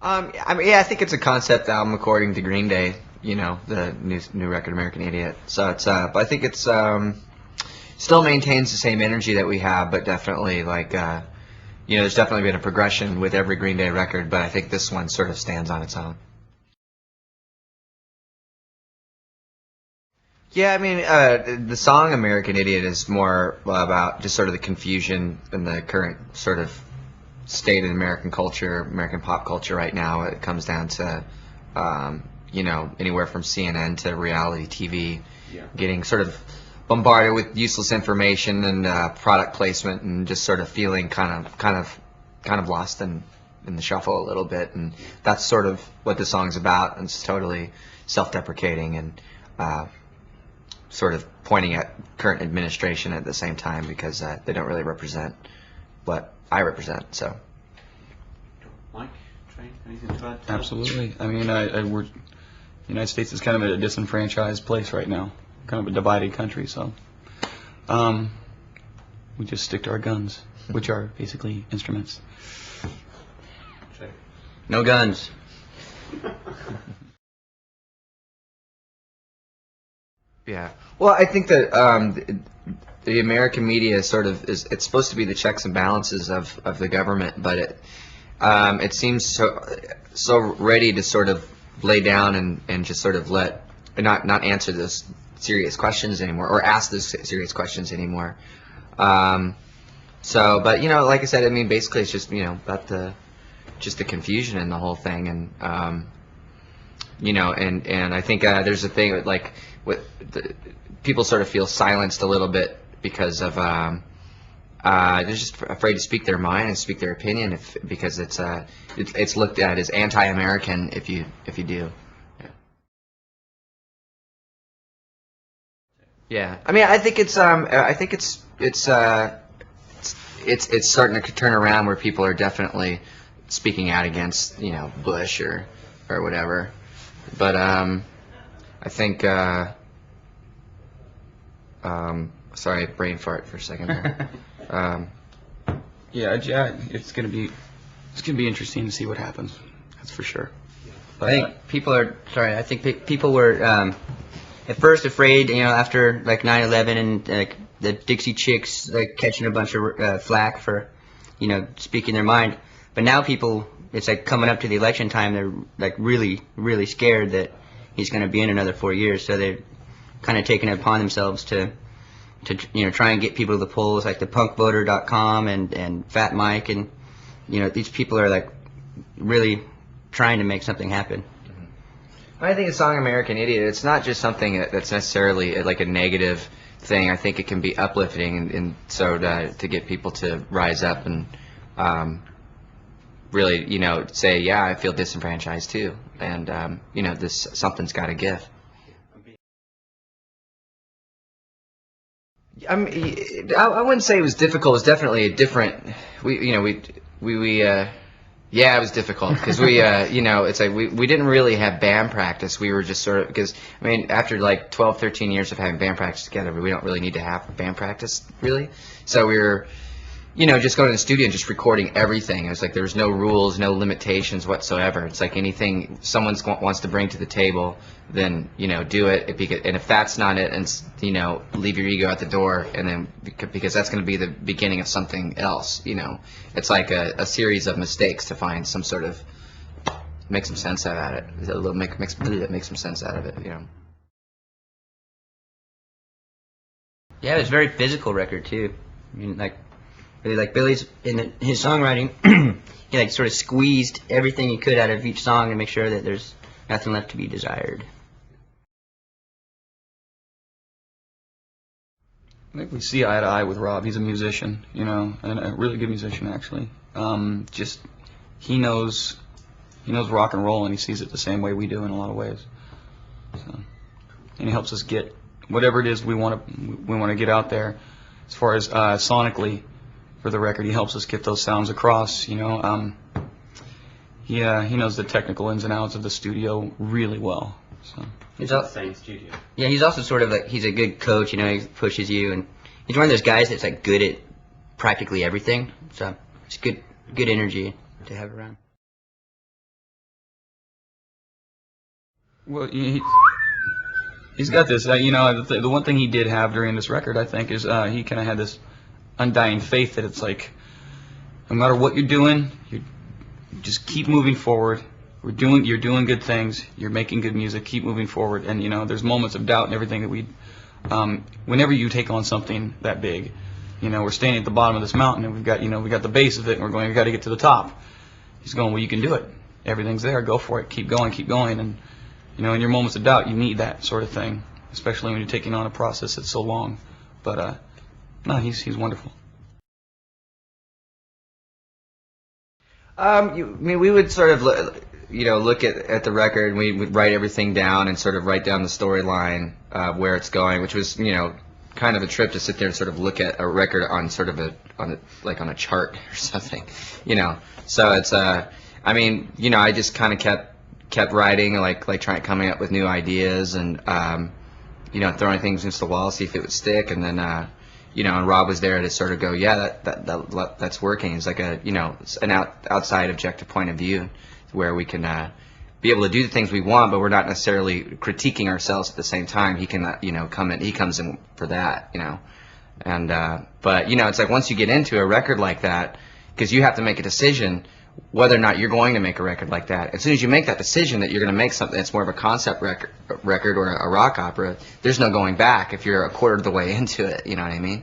I mean, yeah, I think it's a concept album according to Green Day. You know, the new record, American Idiot. So it's, but I think it's still maintains the same energy that we have, but definitely like, there's definitely been a progression with every Green Day record, but I think this one sort of stands on its own. Yeah, I mean, the song "American Idiot" is more about just sort of the confusion in the current sort of state in American culture, American pop culture right now. It comes down to, anywhere from CNN to reality TV, getting sort of bombarded with useless information and product placement, and just sort of feeling kind of lost in the shuffle a little bit. And that's sort of what the song's about. And it's totally self-deprecating and sort of pointing at current administration at the same time, because they don't really represent what I represent. So, Mike, Trey, anything to add? Absolutely. I mean, the United States is kind of a disenfranchised place right now, kind of a divided country. So, we just stick to our guns, which are basically instruments. Trey. No guns. Yeah. Well, I think that the American media sort of it's supposed to be the checks and balances of the government, but it seems so ready to sort of lay down and just sort of not answer those serious questions anymore, or ask those serious questions anymore. But like I said, I mean, basically it's just about the confusion in the whole thing, and and I think there's a thing like people sort of feel silenced a little bit because of they're just afraid to speak their mind and speak their opinion because it's looked at as anti-American if you do. Yeah. I mean, I think it's starting to turn around where people are definitely speaking out against Bush or whatever. But I think sorry, brain fart for a second there. Yeah, it's gonna be interesting to see what happens. That's for sure. But, I think people are sorry. I think people were at first afraid, after like 9/11 and the Dixie Chicks catching a bunch of flack for, speaking their mind. But now it's like coming up to the election time, they're like really, really scared that he's going to be in another 4 years. So they're kind of taking it upon themselves to try and get people to the polls, like the punkvoter.com and Fat Mike, and these people are like really trying to make something happen. I think the song "American Idiot," it's not just something that's necessarily like a negative thing. I think it can be uplifting, and so to get people to rise up and really, say, yeah, I feel disenfranchised too, and something's got to give. I mean, I wouldn't say it was difficult. It was definitely a different. Yeah, it was difficult because it's like we didn't really have band practice. We were just sort of, because I mean, after like 12, 13 years of having band practice together, we don't really need to have band practice really. So we were, just going to the studio and just recording everything. It was like there was no rules, no limitations whatsoever. It's like anything someone wants to bring to the table, then do it. And if that's not it, and leave your ego at the door, and then because that's going to be the beginning of something else. It's like a series of mistakes to find some sort of make some sense out of it. Make some sense out of it. Yeah, it was a very physical record too. I mean, like Billy's in his songwriting, he like sort of squeezed everything he could out of each song to make sure that there's nothing left to be desired. I think we see eye to eye with Rob. He's a musician, and a really good musician actually. Just he knows rock and roll, and he sees it the same way we do in a lot of ways. So, and he helps us get whatever it is we want to get out there. As far as sonically for the record, he helps us get those sounds across. He knows the technical ins and outs of the studio really well. So. It's the same studio. Yeah, he's also sort of like, he's a good coach, he pushes you, and he's one of those guys that's like good at practically everything. So it's good energy to have around. Well, he's got this. You know, the one thing he did have during this record, I think, is he kind of had this undying faith that it's like, no matter what you're doing, you just keep moving forward. You're doing good things. You're making good music. Keep moving forward. And you know, there's moments of doubt and everything that whenever you take on something that big, you know, we're standing at the bottom of this mountain and we got the base of it, and we're going, we got to get to the top. He's going, well, you can do it. Everything's there. Go for it. Keep going. Keep going. And you know, in your moments of doubt, you need that sort of thing, especially when you're taking on a process that's so long. But no, he's wonderful. I mean, we would sort of, look at the record, and we would write everything down and sort of write down the storyline where it's going, which was, kind of a trip to sit there and sort of look at a record on sort of on a chart or something, So it's, I mean, I just kind of kept writing, coming up with new ideas and, throwing things against the wall, see if it would stick, and then, and Rob was there to sort of go, yeah, that's working. It's like an outside objective point of view where we can be able to do the things we want, but we're not necessarily critiquing ourselves at the same time. He can, he comes in for that, and but it's like once you get into a record like that, because you have to make a decision whether or not you're going to make a record like that. As soon as you make that decision that you're going to make something that's more of a concept record or a rock opera, there's no going back if you're a quarter of the way into it, you know what I mean?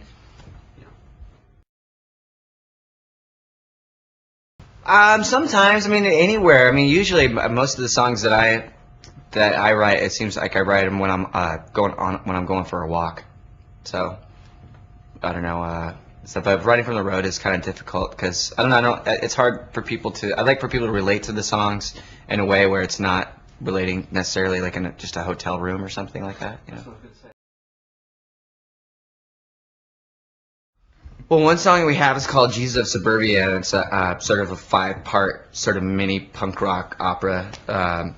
Sometimes, I mean, anywhere. I mean, usually most of the songs that I write, it seems like I write them when I'm going for a walk. So I don't know. But writing from the road is kind of difficult because I don't know. It's hard for people to. I like for people to relate to the songs in a way where it's not relating necessarily like in just a hotel room or something like that. Well, one song we have is called Jesus of Suburbia, and it's sort of a 5-part sort of mini punk rock opera, and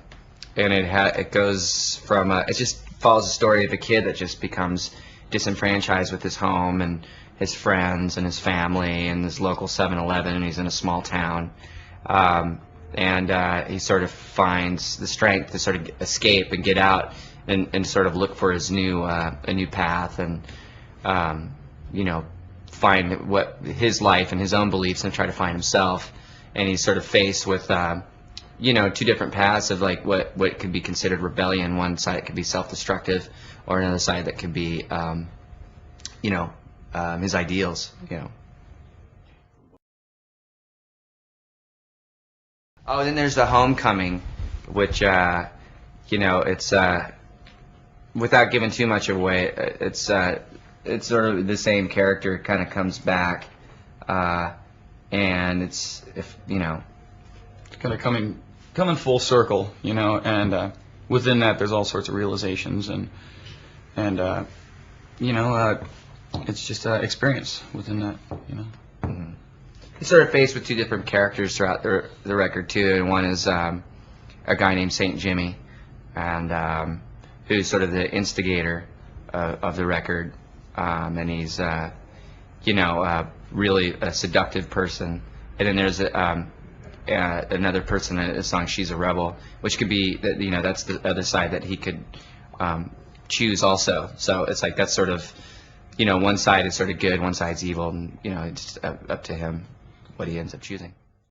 it goes from it just follows the story of a kid that just becomes disenfranchised with his home and his friends and his family and his local 7-Eleven, and he's in a small town, and he sort of finds the strength to sort of escape and get out and sort of look for his a new path and find what his life and his own beliefs and try to find himself. And he's sort of faced with two different paths of like what could be considered rebellion. One side could be self-destructive, or another side that could be his ideals. Oh, then there's the Homecoming, which it's without giving too much away, it's sort of the same character kind of comes back, and it's Kind of coming full circle, and within that there's all sorts of realizations and it's just experience within that, Mm-hmm. He's sort of faced with two different characters throughout the record too, and one is a guy named Saint Jimmy, and who's sort of the instigator of the record, and he's really a seductive person. And then there's another person in the song, She's a Rebel, which could be that's the other side that he could choose also. So it's like that's sort of one side is sort of good, one side's evil, and it's up to him what he ends up choosing.